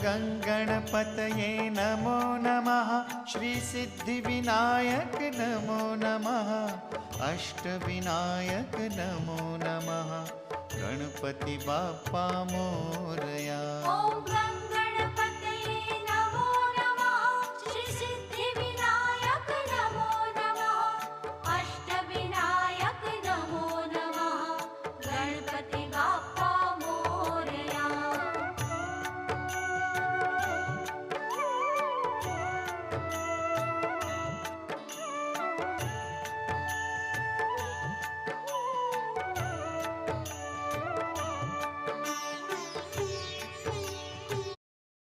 गणपतये नमो नमः। श्री सिद्धिविनायक नमो नमः। अष्टविनायक नमो नमः। गणपति बाप्पा मोरया।